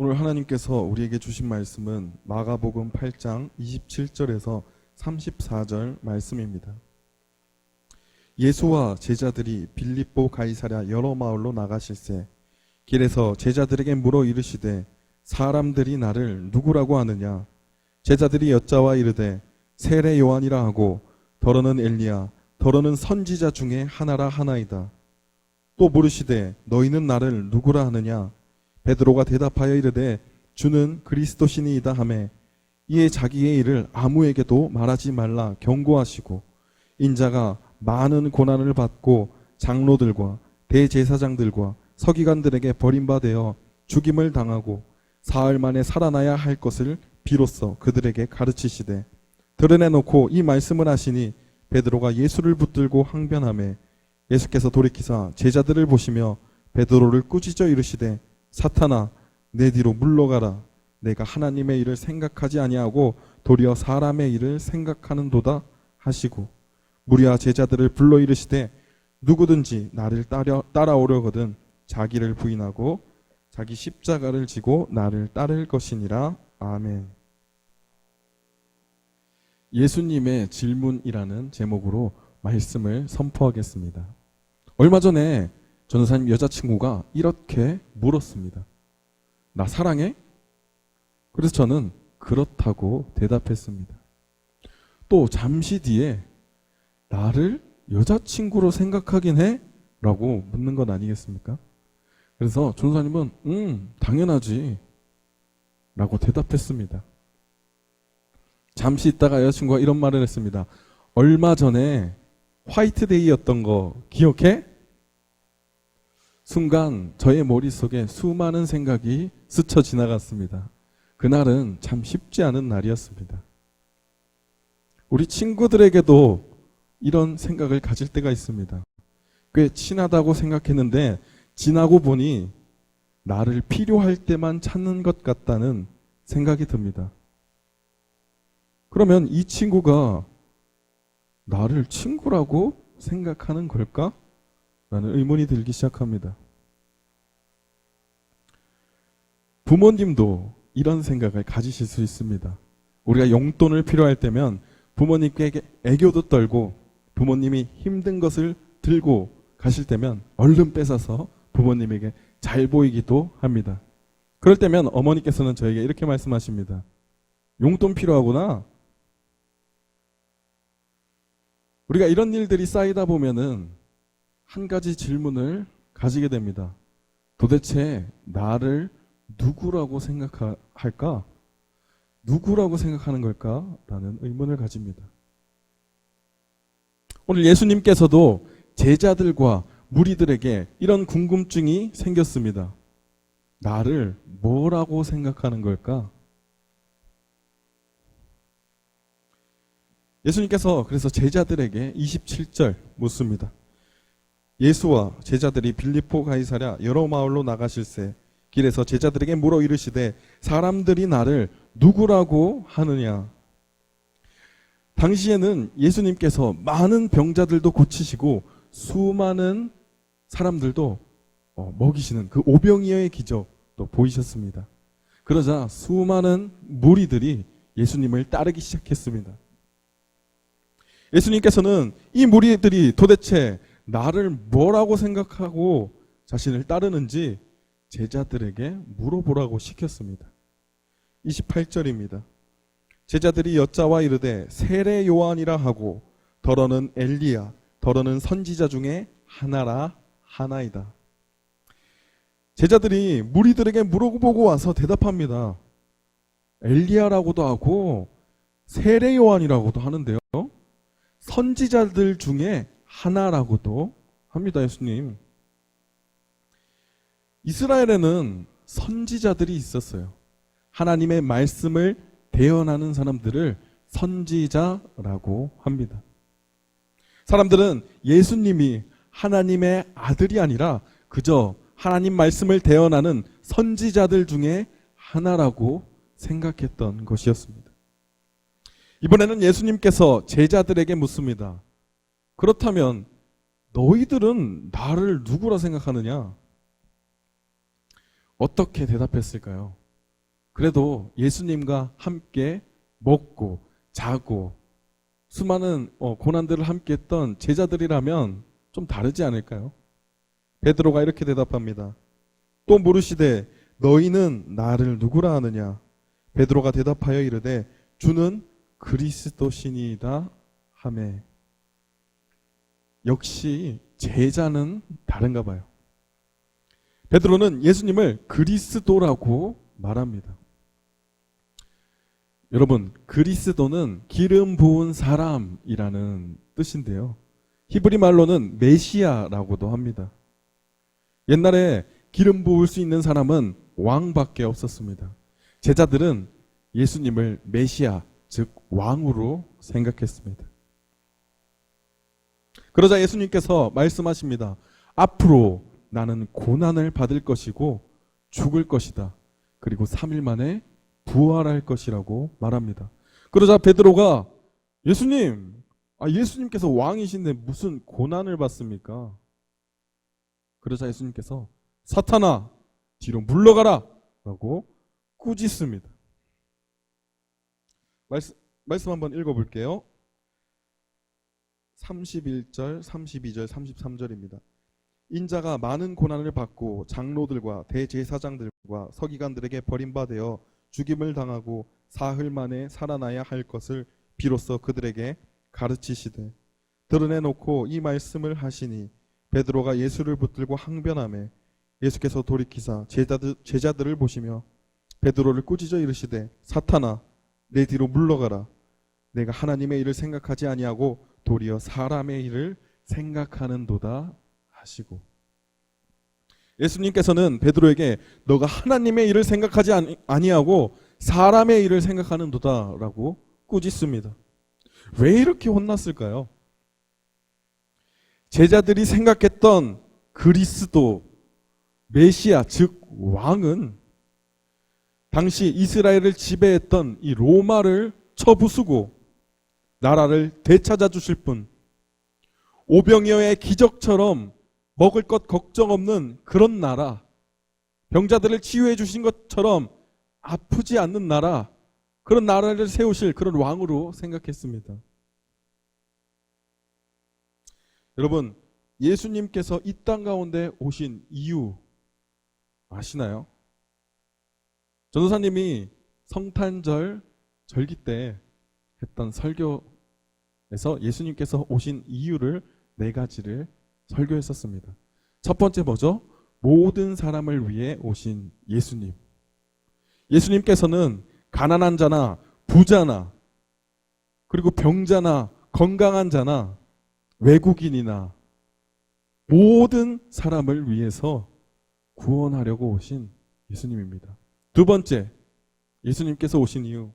오늘 하나님께서 우리에게 주신 말씀은 마가복음 8장 27절에서 34절 말씀입니다. 예수와 제자들이 빌립보 가이사랴 여러 마을로 나가실새 길에서 제자들에게 물어 이르시되 사람들이 나를 누구라고 하느냐? 제자들이 여짜와 이르되 세례 요한이라 하고 더러는 엘리야 더러는 선지자 중에 하나라 하나이다. 또 물으시되 너희는 나를 누구라 하느냐? 베드로가 대답하여 이르되 주는 그리스도시니이다 하매 이에 자기의 일을 아무에게도 말하지 말라 경고하시고 인자가 많은 고난을 받고 장로들과 대제사장들과 서기관들에게 버림받아 죽임을 당하고 사흘 만에 살아나야 할 것을 비로소 그들에게 가르치시되 드러내놓고 이 말씀을 하시니 베드로가 예수를 붙들고 항변하매 예수께서 돌이키사 제자들을 보시며 베드로를 꾸짖어 이르시되 사탄아 내 뒤로 물러가라. 내가 하나님의 일을 생각하지 아니하고 도리어 사람의 일을 생각하는도다 하시고 무리와 제자들을 불러 이르시되 누구든지 나를 따라오려거든 자기를 부인하고 자기 십자가를 지고 나를 따를 것이니라. 아멘. 예수님의 질문이라는 제목으로 말씀을 선포하겠습니다. 얼마 전에 전도사님 여자친구가 이렇게 물었습니다. 나 사랑해? 그래서 저는 그렇다고 대답했습니다. 또 잠시 뒤에 나를 여자친구로 생각하긴 해? 라고 묻는 건 아니겠습니까? 그래서 전도사님은 당연하지 라고 대답했습니다. 잠시 있다가 여자친구가 이런 말을 했습니다. 얼마 전에 화이트데이였던 거 기억해? 순간 저의 머릿속에 수많은 생각이 스쳐 지나갔습니다. 그날은 참 쉽지 않은 날이었습니다. 우리 친구들에게도 이런 생각을 가질 때가 있습니다. 꽤 친하다고 생각했는데 지나고 보니 나를 필요할 때만 찾는 것 같다는 생각이 듭니다. 그러면 이 친구가 나를 친구라고 생각하는 걸까? 라는 의문이 들기 시작합니다. 부모님도 이런 생각을 가지실 수 있습니다. 우리가 용돈을 필요할 때면 부모님께 애교도 떨고 부모님이 힘든 것을 들고 가실 때면 얼른 뺏어서 부모님에게 잘 보이기도 합니다. 그럴 때면 어머니께서는 저에게 이렇게 말씀하십니다. 용돈 필요하구나. 우리가 이런 일들이 쌓이다 보면은 한 가지 질문을 가지게 됩니다. 도대체 나를 누구라고 생각할까? 누구라고 생각하는 걸까? 라는 의문을 가집니다. 오늘 예수님께서도 제자들과 무리들에게 이런 궁금증이 생겼습니다. 나를 뭐라고 생각하는 걸까? 예수님께서 그래서 제자들에게 27절 묻습니다. 예수와 제자들이 빌립보 가이사랴 여러 마을로 나가실새 길에서 제자들에게 물어 이르시되 사람들이 나를 누구라고 하느냐? 당시에는 예수님께서 많은 병자들도 고치시고 수많은 사람들도 먹이시는 그 오병이어의 기적도 보이셨습니다. 그러자 수많은 무리들이 예수님을 따르기 시작했습니다. 예수님께서는 이 무리들이 도대체 나를 뭐라고 생각하고 자신을 따르는지 제자들에게 물어보라고 시켰습니다. 28절입니다. 제자들이 여짜와 이르되 세례 요한이라 하고 더러는 엘리야 더러는 선지자 중에 하나라 하나이다. 제자들이 무리들에게 물어보고 와서 대답합니다. 엘리야라고도 하고 세례 요한이라고도 하는데요. 선지자들 중에 하나라고도 합니다. 예수님. 이스라엘에는 선지자들이 있었어요. 하나님의 말씀을 대언하는 사람들을 선지자라고 합니다. 사람들은 예수님이 하나님의 아들이 아니라 그저 하나님 말씀을 대언하는 선지자들 중에 하나라고 생각했던 것이었습니다. 이번에는 예수님께서 제자들에게 묻습니다. 그렇다면 너희들은 나를 누구라 생각하느냐? 어떻게 대답했을까요? 그래도 예수님과 함께 먹고 자고 수많은 고난들을 함께 했던 제자들이라면 좀 다르지 않을까요? 베드로가 이렇게 대답합니다. 또 물으시되 너희는 나를 누구라 하느냐? 베드로가 대답하여 이르되 주는 그리스도시니이다 하매. 역시 제자는 다른가 봐요. 베드로는 예수님을 그리스도라고 말합니다. 여러분, 그리스도는 기름 부은 사람이라는 뜻인데요. 히브리 말로는 메시아라고도 합니다. 옛날에 기름 부을 수 있는 사람은 왕밖에 없었습니다. 제자들은 예수님을 메시아, 즉 왕으로 생각했습니다. 그러자 예수님께서 말씀하십니다. 앞으로 나는 고난을 받을 것이고 죽을 것이다. 그리고 3일 만에 부활할 것이라고 말합니다. 그러자 베드로가 예수님께서 왕이신데 무슨 고난을 받습니까? 그러자 예수님께서 사탄아 뒤로 물러가라 라고 꾸짖습니다. 말씀 한번 읽어볼게요. 31절, 32절, 33절입니다. 인자가 많은 고난을 받고 장로들과 대제사장들과 서기관들에게 버림받아 죽임을 당하고 사흘 만에 살아나야 할 것을 비로소 그들에게 가르치시되 드러내놓고 이 말씀을 하시니 베드로가 예수를 붙들고 항변하매 예수께서 돌이키사 제자들을 보시며 베드로를 꾸짖어 이르시되 사탄아 내 뒤로 물러가라. 내가 하나님의 일을 생각하지 아니하고 도리어 사람의 일을 생각하는도다 하시고. 예수님께서는 베드로에게 너가 하나님의 일을 생각하지 아니하고 사람의 일을 생각하는도다 라고 꾸짖습니다. 왜 이렇게 혼났을까요? 제자들이 생각했던 그리스도, 메시아, 즉 왕은 당시 이스라엘을 지배했던 이 로마를 쳐부수고 나라를 되찾아 주실 분, 오병이어의 기적처럼 먹을 것 걱정 없는 그런 나라, 병자들을 치유해 주신 것처럼 아프지 않는 나라, 그런 나라를 세우실 그런 왕으로 생각했습니다. 여러분, 예수님께서 이 땅 가운데 오신 이유 아시나요? 전도사님이 성탄절 절기 때 했던 설교에서 예수님께서 오신 이유를 4가지를 설교했었습니다. 첫 번째 뭐죠? 모든 사람을 위해 오신 예수님. 예수님께서는 가난한 자나 부자나 그리고 병자나 건강한 자나 외국인이나 모든 사람을 위해서 구원하려고 오신 예수님입니다. 두 번째, 예수님께서 오신 이유,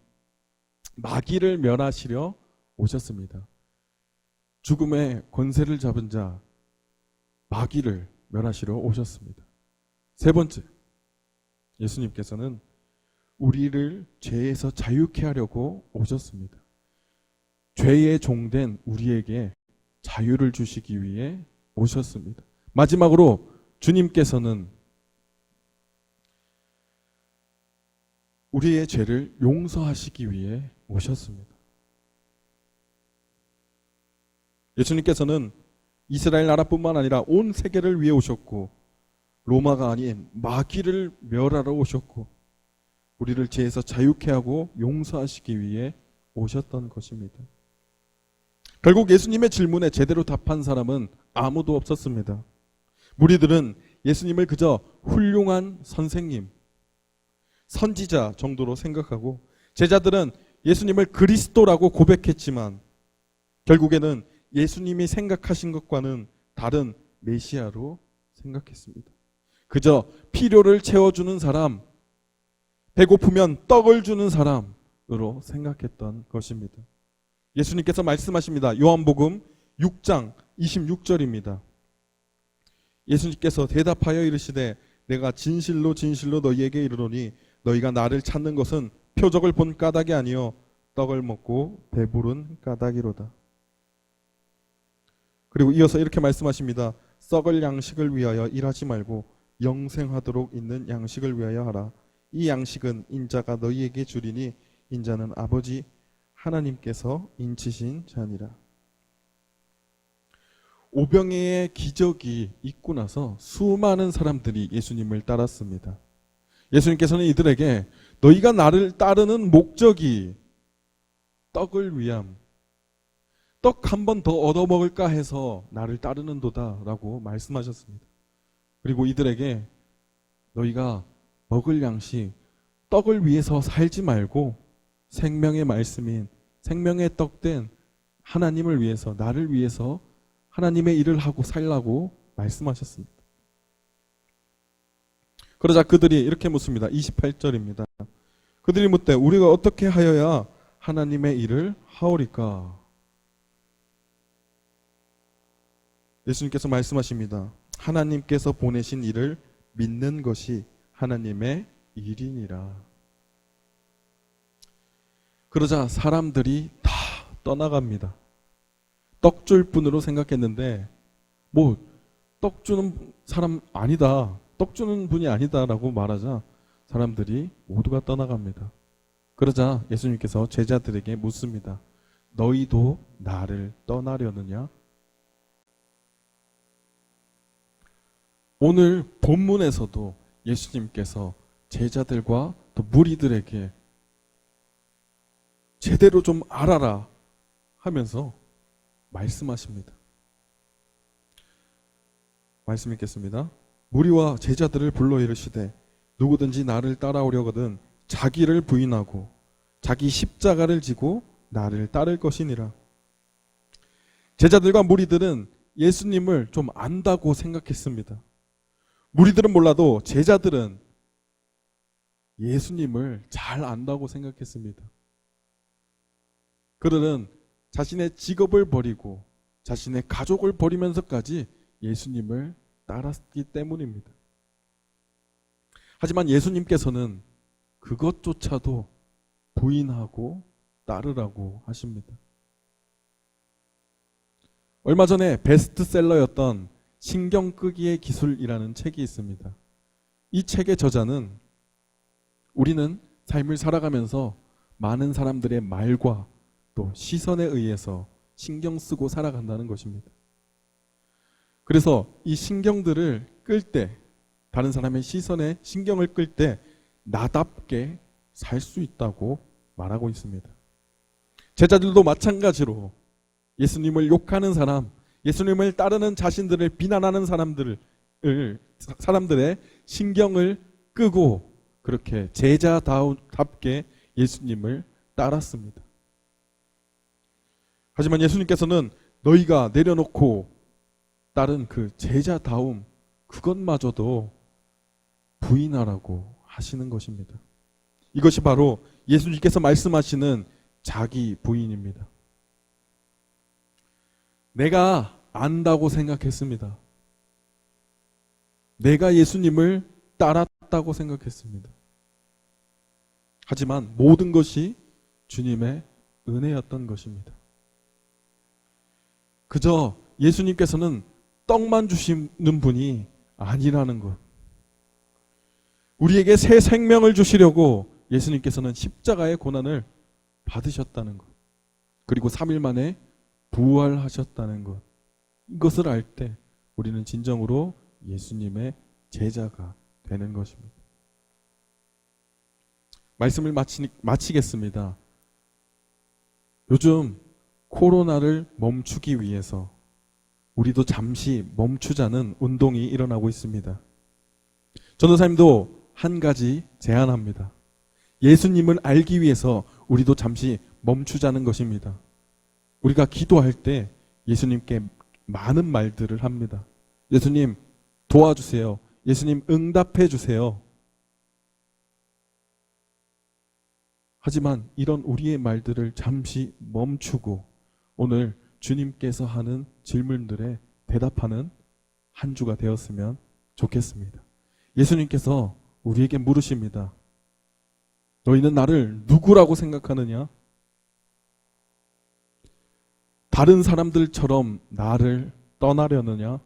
마귀를 멸하시려 오셨습니다. 죽음의 권세를 잡은 자, 마귀를 멸하시러 오셨습니다. 세 번째, 예수님께서는 우리를 죄에서 자유케 하려고 오셨습니다. 죄의 종된 우리에게 자유를 주시기 위해 오셨습니다. 마지막으로 주님께서는 우리의 죄를 용서하시기 위해 오셨습니다. 예수님께서는 이스라엘 나라뿐만 아니라 온 세계를 위해 오셨고 로마가 아닌 마귀를 멸하러 오셨고 우리를 죄에서 자유케 하고 용서하시기 위해 오셨던 것입니다. 결국 예수님의 질문에 제대로 답한 사람은 아무도 없었습니다. 무리들은 예수님을 그저 훌륭한 선생님, 선지자 정도로 생각하고 제자들은 예수님을 그리스도라고 고백했지만 결국에는 예수님이 생각하신 것과는 다른 메시아로 생각했습니다. 그저 필요를 채워주는 사람, 배고프면 떡을 주는 사람으로 생각했던 것입니다. 예수님께서 말씀하십니다. 요한복음 6장 26절입니다. 예수님께서 대답하여 이르시되 내가 진실로 진실로 너희에게 이르노니 너희가 나를 찾는 것은 표적을 본 까닭이 아니요 떡을 먹고 배부른 까닭이로다. 그리고 이어서 이렇게 말씀하십니다. 썩을 양식을 위하여 일하지 말고 영생하도록 있는 양식을 위하여 하라. 이 양식은 인자가 너희에게 주리니 인자는 아버지 하나님께서 인치신 자니라. 오병이의 기적이 있고 나서 수많은 사람들이 예수님을 따랐습니다. 예수님께서는 이들에게 너희가 나를 따르는 목적이 떡을 위함, 떡 한 번 더 얻어먹을까 해서 나를 따르는도다 라고 말씀하셨습니다. 그리고 이들에게 너희가 먹을 양식, 떡을 위해서 살지 말고 생명의 말씀인 생명의 떡된 하나님을 위해서, 나를 위해서 하나님의 일을 하고 살라고 말씀하셨습니다. 그러자 그들이 이렇게 묻습니다. 28절입니다. 그들이 묻되 우리가 어떻게 하여야 하나님의 일을 하오리까? 예수님께서 말씀하십니다. 하나님께서 보내신 일을 믿는 것이 하나님의 일이니라. 그러자 사람들이 다 떠나갑니다. 떡 줄 뿐으로 생각했는데 떡 주는 사람 아니다, 떡 주는 분이 아니다라고 말하자 사람들이 모두가 떠나갑니다. 그러자 예수님께서 제자들에게 묻습니다. 너희도 나를 떠나려느냐? 오늘 본문에서도 예수님께서 제자들과 또 무리들에게 제대로 좀 알아라 하면서 말씀하십니다. 말씀 읽겠습니다. 무리와 제자들을 불러 이르시되 누구든지 나를 따라오려거든 자기를 부인하고 자기 십자가를 지고 나를 따를 것이니라. 제자들과 무리들은 예수님을 좀 안다고 생각했습니다. 무리들은 몰라도 제자들은 예수님을 잘 안다고 생각했습니다. 그들은 자신의 직업을 버리고 자신의 가족을 버리면서까지 예수님을 따랐기 때문입니다. 하지만 예수님께서는 그것조차도 부인하고 따르라고 하십니다. 얼마 전에 베스트셀러였던 신경 끄기의 기술이라는 책이 있습니다. 이 책의 저자는 우리는 삶을 살아가면서 많은 사람들의 말과 또 시선에 의해서 신경 쓰고 살아간다는 것입니다. 그래서 이 신경들을 끌 때, 다른 사람의 시선에 신경을 끌 때 나답게 살 수 있다고 말하고 있습니다. 제자들도 마찬가지로 예수님을 욕하는 사람, 예수님을 따르는 자신들을 비난하는 사람들의 신경을 끄고 그렇게 제자답게 예수님을 따랐습니다. 하지만 예수님께서는 너희가 내려놓고 따른 그 제자다움, 그것마저도 부인하라고 하시는 것입니다. 이것이 바로 예수님께서 말씀하시는 자기 부인입니다. 내가 안다고 생각했습니다. 내가 예수님을 따랐다고 생각했습니다. 하지만 모든 것이 주님의 은혜였던 것입니다. 그저 예수님께서는 떡만 주시는 분이 아니라는 것. 우리에게 새 생명을 주시려고 예수님께서는 십자가의 고난을 받으셨다는 것. 그리고 3일 만에 부활하셨다는 것. 이것을 알 때 우리는 진정으로 예수님의 제자가 되는 것입니다. 말씀을 마치겠습니다. 요즘 코로나를 멈추기 위해서 우리도 잠시 멈추자는 운동이 일어나고 있습니다. 전도사님도 한 가지 제안합니다. 예수님을 알기 위해서 우리도 잠시 멈추자는 것입니다. 우리가 기도할 때 예수님께 많은 말들을 합니다. 예수님 도와주세요. 예수님 응답해 주세요. 하지만 이런 우리의 말들을 잠시 멈추고 오늘 주님께서 하는 질문들에 대답하는 한 주가 되었으면 좋겠습니다. 예수님께서 우리에게 물으십니다. 너희는 나를 누구라고 생각하느냐? 다른 사람들처럼 나를 떠나려느냐?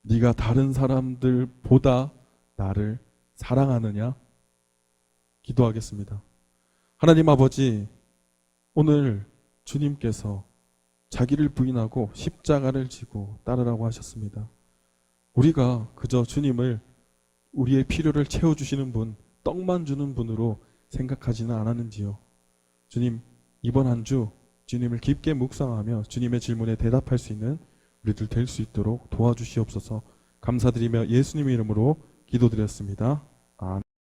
네가 다른 사람들보다 나를 사랑하느냐? 기도하겠습니다. 하나님 아버지, 오늘 주님께서 자기를 부인하고 십자가를 지고 따르라고 하셨습니다. 우리가 그저 주님을 우리의 필요를 채워주시는 분, 떡만 주는 분으로 생각하지는 않았는지요. 주님, 이번 한 주 주님을 깊게 묵상하며 주님의 질문에 대답할 수 있는 우리들 될 수 있도록 도와주시옵소서. 감사드리며 예수님의 이름으로 기도드렸습니다.